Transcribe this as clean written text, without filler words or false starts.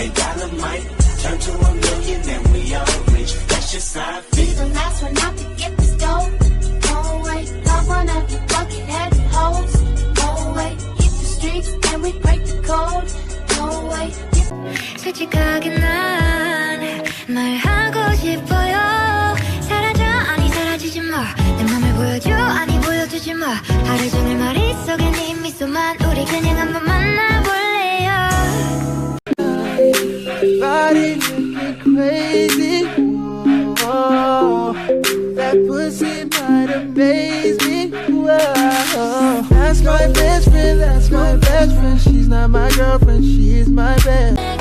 and dynamite turn to a million and we all rich. That's just how I feel. The last one out to get this dough. No way, got one of your bucket headed hoes. No way, hit the streets and we break the code. No way. 솔직하게 난 말하고 싶어요. 사라져 아니 사라지지 마. 내 맘을 보여줘 아니 보여주지 마. 하루 종일 머릿속에 네 미소만 우리 그냥 한번 만나볼래요. Body looking crazy. Whoa, that pussy might amaze me. Whoa, that's my best friend. That's my best friend. She's not my girlfriend. She's my best.